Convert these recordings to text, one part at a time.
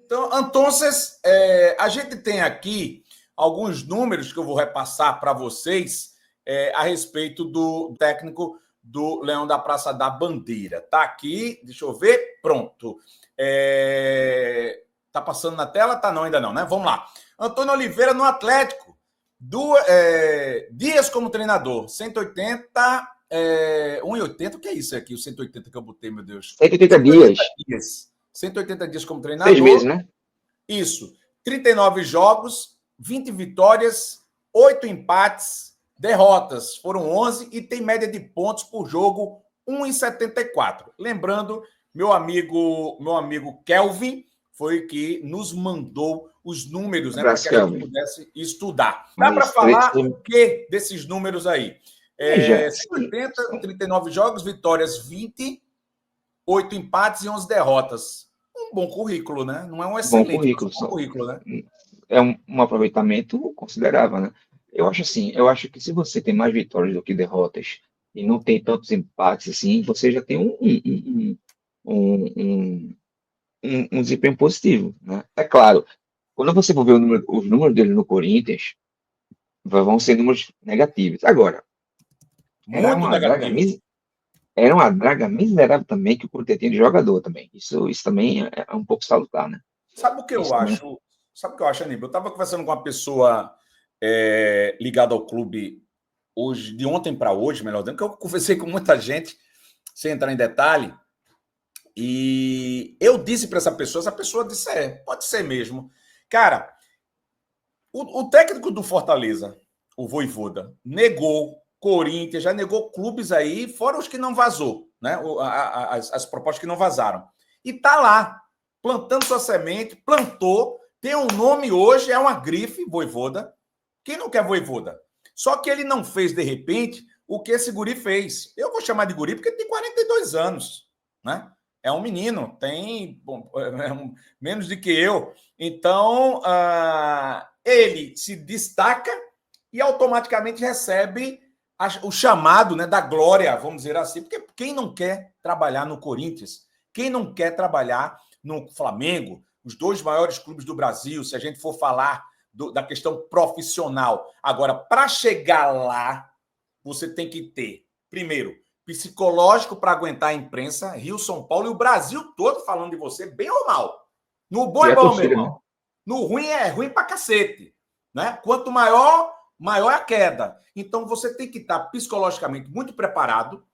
Então, a gente tem aqui alguns números que eu vou repassar para vocês a respeito do técnico do Leão da Praça da Bandeira. Tá aqui, deixa eu ver, pronto. Tá passando na tela? Tá não, ainda não, né? Vamos lá. Antônio Oliveira no Atlético. Dias como treinador, 180, 1,80, o que é isso aqui, o 180 que eu botei, meu Deus? 180 dias. 180 dias como 6 treinador. meses, né? Isso. 39 jogos, 20 vitórias, 8 empates, derrotas foram 11 e tem média de pontos por jogo 1,74. Lembrando, meu amigo Kelvin foi que nos mandou os números, né, para que a gente pudesse estudar. Dá para falar o que desses números aí? 180, 39 jogos, vitórias 20, 8 empates e 11 derrotas. Um bom currículo, né? Não é um excelente, bom currículo, né? É um aproveitamento considerável, né? Eu acho que se você tem mais vitórias do que derrotas e não tem tantos empates assim, você já tem um desempenho positivo, né? É claro, quando você for ver os números dele no Corinthians, vão ser números negativos. Agora, muito negativo. Era uma draga miserável também que o Corinthians tinha de jogador também. Isso também é um pouco salutar, né? Sabe o que eu acho? Sabe o que eu acho, Aníbal? Eu estava conversando com uma pessoa ligada ao clube hoje, de ontem para hoje, melhor dizendo, que eu conversei com muita gente, sem entrar em detalhe, e eu disse para essa pessoa disse, pode ser mesmo. Cara, o técnico do Fortaleza, o Vojvoda, negou Corinthians, já negou clubes aí, fora os que não vazou, né? As propostas que não vazaram. E tá lá, plantando sua semente, plantou, tem um nome hoje, é uma grife, Vojvoda. Quem não quer Vojvoda? Só que ele não fez, de repente, o que esse guri fez. Eu vou chamar de guri porque ele tem 42 anos, né? É um menino, tem menos do que eu. Então, ele se destaca e automaticamente recebe o chamado, né, da glória, vamos dizer assim. Porque quem não quer trabalhar no Corinthians? Quem não quer trabalhar no Flamengo? Os dois maiores clubes do Brasil, se a gente for falar da questão profissional. Agora, para chegar lá, você tem que ter, primeiro, psicológico para aguentar a imprensa, Rio, São Paulo e o Brasil todo falando de você, bem ou mal. No bom é bom, meu irmão. Né? No ruim é ruim para cacete. Né? Quanto maior é a queda. Então, você tem que estar psicologicamente muito preparado,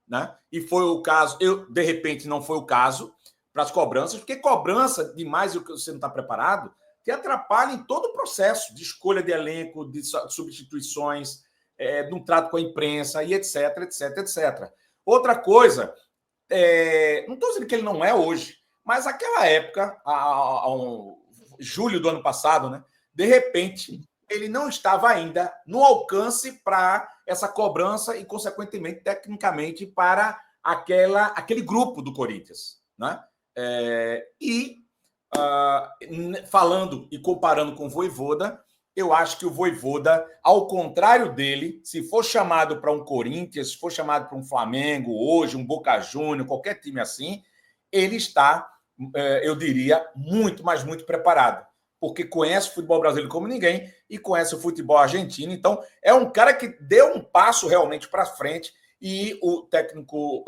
né? E foi o caso, de repente, não foi o caso para as cobranças, porque cobrança demais e o que você não está preparado te atrapalha em todo o processo de escolha de elenco, de substituições, de um trato com a imprensa e etc, etc, etc. Outra coisa, não estou dizendo que ele não é hoje, mas aquela época, julho do ano passado, né? De repente, ele não estava ainda no alcance para essa cobrança e, consequentemente, tecnicamente, para aquele grupo do Corinthians. Né? Falando e comparando com o Vojvoda, eu acho que o Vojvoda, ao contrário dele, se for chamado para um Corinthians, se for chamado para um Flamengo hoje, um Boca Juniors, qualquer time assim, ele está, eu diria, muito, mas muito preparado. Porque conhece o futebol brasileiro como ninguém e conhece o futebol argentino. Então, é um cara que deu um passo realmente para frente. E o técnico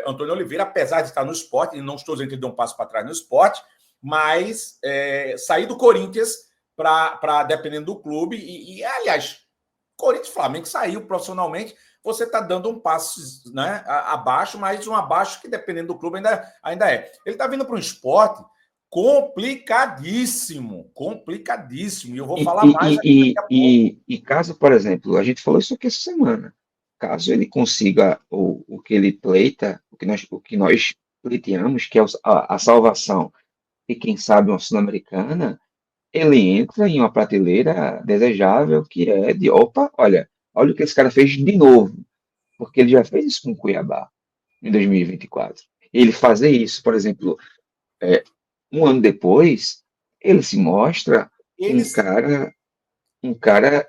Antônio Oliveira, apesar de estar no esporte, e não estou dizendo que ele deu um passo para trás no esporte, mas sair do Corinthians para dependendo do clube. Aliás, Corinthians e Flamengo saiu profissionalmente. Você está dando um passo, né, abaixo, mas um abaixo que, dependendo do clube, ainda é. Ele está vindo para um esporte complicadíssimo. E eu vou falar mais aqui daqui a pouco. E caso, por exemplo, a gente falou isso aqui essa semana, caso ele consiga o que ele pleita, o que nós pleiteamos, que é a salvação e quem sabe uma Sul-Americana, ele entra em uma prateleira desejável que é de, opa, olha o que esse cara fez de novo, porque ele já fez isso com o Cuiabá em 2024. Ele fazer isso, por exemplo, um ano depois, ele se mostra um cara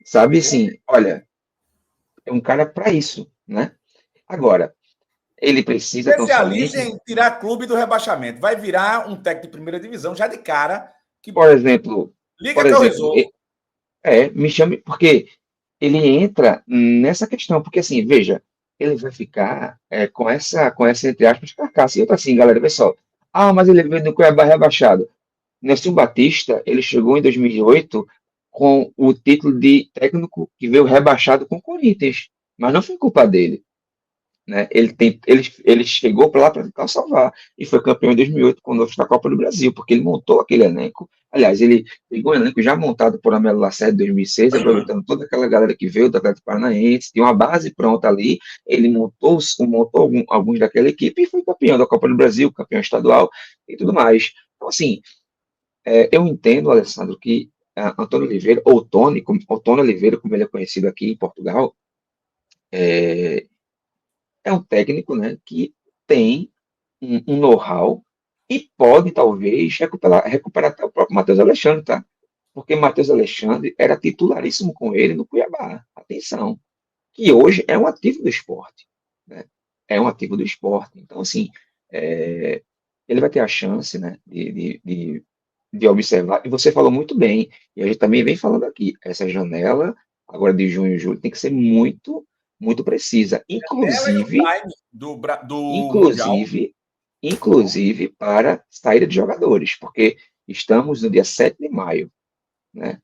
sabe assim, olha, é um cara para isso, né? Agora, Ele precisa tão Especialista somente, em tirar clube do rebaixamento. Vai virar um técnico de primeira divisão já de cara, que por exemplo, liga por que eu exemplo, resolvo. me chame, porque ele entra nessa questão, porque assim, veja, ele vai ficar com essa, entre aspas, carcaça. E outra assim, galera, pessoal, mas ele veio do Cuiabá rebaixado. Nelson Batista, ele chegou em 2008 com o título de técnico que veio rebaixado com o Corinthians, mas não foi culpa dele, né? Ele chegou para lá para tentar salvar e foi campeão em 2008 conosco da Copa do Brasil, porque ele montou aquele elenco. Aliás, ele pegou um elenco já montado por Amelo Lacerda em 2006, aproveitando toda aquela galera que veio do Atlético Paranaense, tinha uma base pronta ali. Ele montou alguns daquela equipe e foi campeão da Copa do Brasil, campeão estadual e tudo mais. Então, assim, eu entendo, Alessandro, que Antônio Oliveira, ou Tony, Tony Oliveira, como ele é conhecido aqui em Portugal, é, é um técnico, né, que tem um know-how e pode, talvez, recuperar até o próprio Matheus Alexandre, tá? Porque Matheus Alexandre era titularíssimo com ele no Cuiabá. Atenção. Que hoje é um ativo do esporte, né? É um ativo do esporte. Então, assim, é, ele vai ter a chance, né, de observar. E você falou muito bem, e a gente também vem falando aqui, essa janela, agora de junho e julho, tem que ser muito, muito precisa. Ela e o time do Mundial. Inclusive, inclusive para saída de jogadores, porque estamos no dia 7 de maio, né?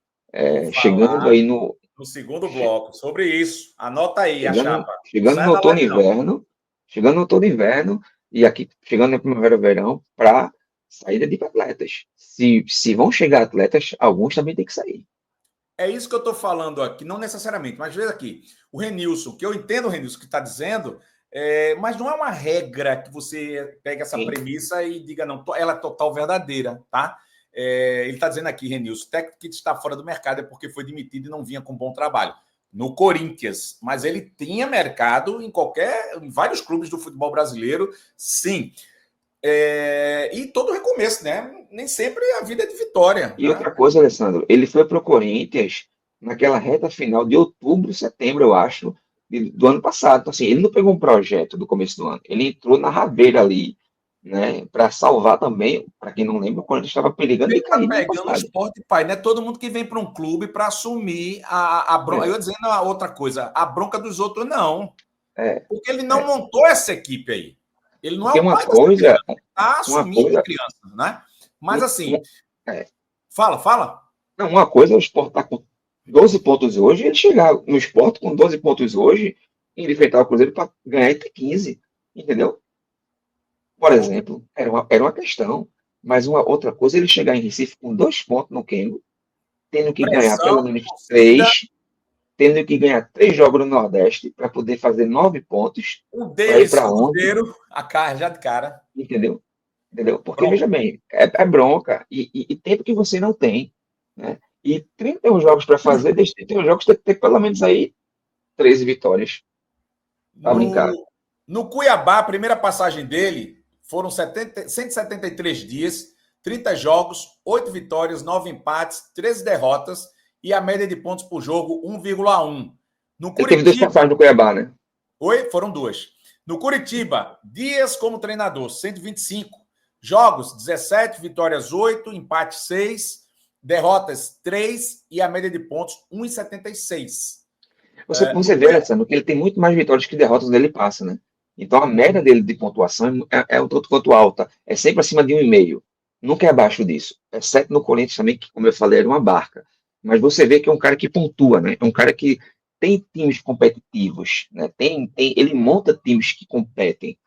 Vou Chegando falar aí no, no segundo bloco sobre isso. Anota aí a chegando, chapa. Não chegando sai no da outono e live, não. inverno, chegando no outono e inverno, e aqui chegando na primavera e verão, para saída de atletas. Se vão chegar atletas, alguns também têm que sair. É isso que eu estou falando aqui, não necessariamente, mas veja aqui. O Renilson, que eu entendo o Renilson que está dizendo, mas não é uma regra que você pegue essa Sim. premissa e diga, não, ela é total verdadeira, tá? Ele está dizendo aqui, Renilson, técnico que está fora do mercado é porque foi demitido e não vinha com bom trabalho. No Corinthians, mas ele tinha mercado em vários clubes do futebol brasileiro, sim. E todo recomeço, né? Nem sempre a vida é de vitória, E né? outra coisa, Alessandro, ele foi para o Corinthians naquela reta final de outubro, setembro, eu acho, do ano passado. Então, assim, ele não pegou um projeto do começo do ano, ele entrou na rabeira ali, né, para salvar também. Para quem não lembra, o Corinthians estava perigando de Ele tá cair no ano pegando o passado. esporte, pai, né? Todo mundo que vem para um clube para assumir a bronca. Eu É, ia dizendo a outra coisa, a bronca dos outros, não. é, Porque ele não é. montou essa equipe aí. Ele não é Porque o pai dessa criança. Ele está uma assumindo a coisa, criança, né? Mas um- assim, uma, é, fala. não, uma coisa é o Sport estar com 12 pontos hoje, ele chegar no Sport com 12 pontos hoje e ele enfrentar o Cruzeiro para ganhar e ter 15, entendeu? Por exemplo, era uma questão. Mas uma outra coisa, é ele chegar em Recife com 2 pontos no Kengo, tendo que ganhar Pressão, pelo menos torcida, 3, tendo que ganhar 3 jogos no Nordeste para poder fazer 9 pontos, o para ir deles, para onde, Cruzeiro, a cara já de cara. entendeu? Entendeu? Porque, Pronto. veja bem, é bronca e tempo que você não tem, né? E 31 jogos para fazer, desses 31 jogos tem que ter pelo menos aí 13 vitórias para brincar. No Cuiabá, a primeira passagem dele foram 173 dias, 30 jogos, 8 vitórias, 9 empates, 13 derrotas e a média de pontos por jogo 1,1. No Ele teve 2 Curitiba, passagens no Cuiabá, né? foram duas. No Curitiba, dias como treinador, 125. Jogos, 17, vitórias 8, empate 6, derrotas 3 e a média de pontos 1,76. Você No vê, Cuiabá, Alessandro, que ele tem muito mais vitórias que derrotas onde ele passa, né? Então a média dele de pontuação é um tanto quanto alta. É sempre acima de 1,5. Nunca é abaixo disso. Exceto no Corinthians também, que, como eu falei, era uma barca. Mas você vê que é um cara que pontua, né? É um cara que tem times competitivos, né? Ele monta times que competem.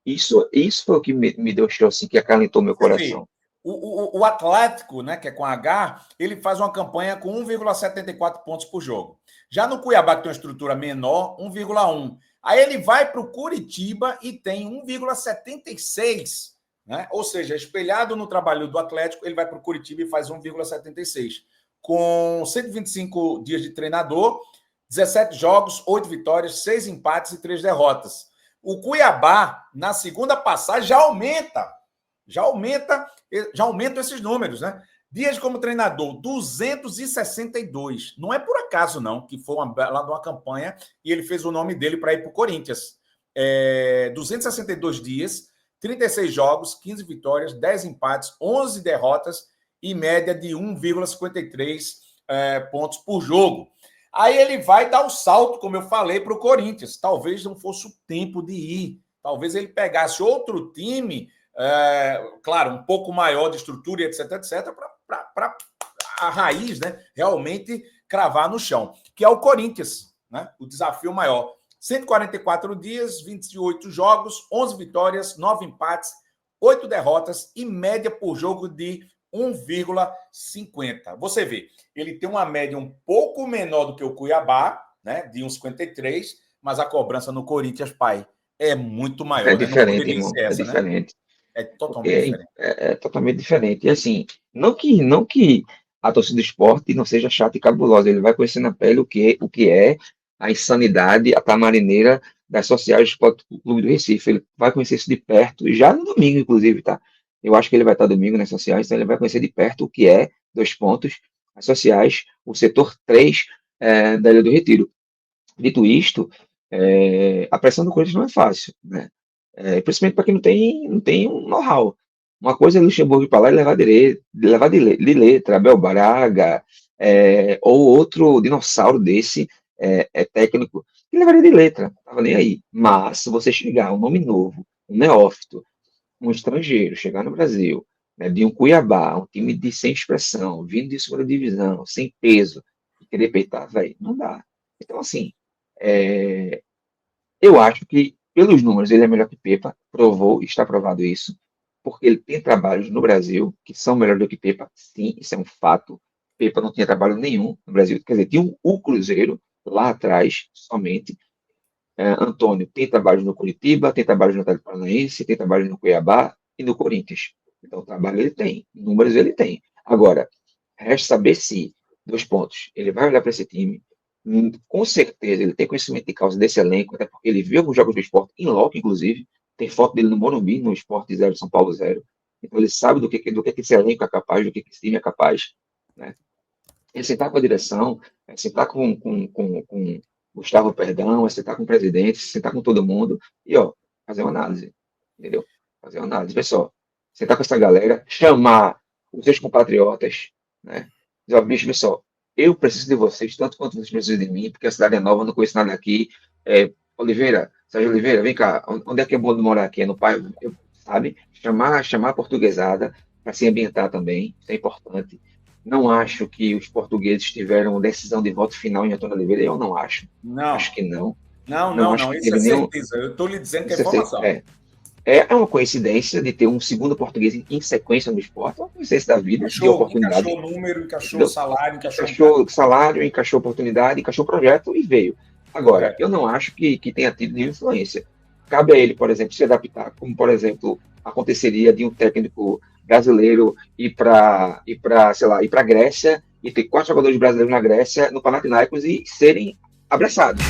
Isso foi o que me deu show, assim, que acalentou meu você vê, coração. o Atlético, né, que é com H, ele faz uma campanha com 1,74 pontos por jogo. Já no Cuiabá, que tem uma estrutura menor, 1,1. Aí ele vai para o Curitiba e tem 1,76. Né? Ou seja, espelhado no trabalho do Atlético, ele vai para o Curitiba e faz 1,76. Com 125 dias de treinador, 17 jogos, 8 vitórias, 6 empates e 3 derrotas. O Cuiabá, na segunda passagem, já aumenta, já aumentam esses números, né? Dias como treinador, 262. Não é por acaso, não, que foi lá de uma campanha e ele fez o nome dele para ir para o Corinthians. 262 dias, 36 jogos, 15 vitórias, 10 empates, 11 derrotas e média de 1,53 pontos por jogo. Aí ele vai dar o salto, como eu falei, para o Corinthians. Talvez não fosse o tempo de ir. Talvez ele pegasse outro time, claro, um pouco maior de estrutura, etc, etc, para a raiz, né, realmente cravar no chão, que é o Corinthians, né, o desafio maior. 144 dias, 28 jogos, 11 vitórias, 9 empates, 8 derrotas e média por jogo de 1,50. Você vê, ele tem uma média um pouco menor do que o Cuiabá, né, de 1,53, mas a cobrança no Corinthians, pai, é muito maior. É Né? Não diferente, poderia irmão. ser É essa, né? diferente. É Porque totalmente diferente. é totalmente diferente. E assim, não que a torcida do esporte não seja chata e cabulosa, ele vai conhecer na pele o que é a insanidade, a tamarineira das sociais do Esporte Clube do Recife. Ele vai conhecer isso de perto, já no domingo, inclusive, tá? Eu acho que ele vai estar domingo nas sociais, então ele vai conhecer de perto o que é, 2 pontos, as sociais, o setor 3 da Ilha do Retiro. Dito isto, a pressão do Corinthians não é fácil, né? Principalmente para quem não tem um know-how. Uma coisa é Luxemburgo ir para lá e levar de letra, Abel Braga, ou outro dinossauro desse técnico, que levaria de letra, não estava nem aí. Mas se você chegar, um nome novo, um neófito, um estrangeiro, chegar no Brasil, né, de um Cuiabá, um time de sem expressão, vindo de segunda divisão, sem peso, e querer peitar, velho, não dá. Então, assim, é, eu acho que, pelos números, ele é melhor que Pepa, provou, está provado isso, porque ele tem trabalhos no Brasil que são melhores do que Pepa, sim, isso é um fato. Pepa não tinha trabalho nenhum no Brasil, quer dizer, tinha o Cruzeiro lá atrás, somente. Antônio tem trabalhos no Curitiba, tem trabalhos no Atlético Paranaense, tem trabalhos no Cuiabá e no Corinthians. Então, trabalho ele tem, números ele tem. Agora, resta saber se, 2 pontos, ele vai olhar para esse time. Com certeza ele tem conhecimento de causa desse elenco, até porque ele viu alguns jogos do esporte em loco, inclusive. Tem foto dele no Morumbi, no Sport 0, São Paulo 0. Então ele sabe do que esse elenco é capaz, do que esse time é capaz. Né? Ele sentar com a direção, sentar com Gustavo Perdão, sentar com o presidente, sentar com todo mundo e, ó, fazer uma análise, entendeu? Fazer uma análise, pessoal. Sentar com essa galera, chamar os seus compatriotas, né? Dizer, ó, bicho, pessoal, eu preciso de vocês tanto quanto vocês precisam de mim, porque a cidade é nova, eu não conheço nada aqui. Oliveira, Sérgio Oliveira, vem cá, onde é que é bom de morar aqui? É no pai, sabe? Chamar a portuguesada para se ambientar também, isso é importante. Não acho que os portugueses tiveram decisão de voto final em Antônio Oliveira. Eu não acho. Não, Acho que não. não, Não não, acho não. que Isso é teve nenhum. certeza. Eu estou lhe dizendo que é Isso informação. é uma coincidência de ter um segundo português em sequência no esporte. É uma coincidência da vida, de oportunidade. Encaixou número, encaixou Entendeu? salário, encaixou Encaixou salário, encaixou oportunidade, encaixou projeto e veio. Agora, eu não acho que tenha tido nenhuma influência. Cabe a ele, por exemplo, se adaptar, como, por exemplo, aconteceria de um técnico brasileiro sei lá, ir para a Grécia e ter 4 jogadores brasileiros na Grécia, no Panathinaikos, e serem abraçados.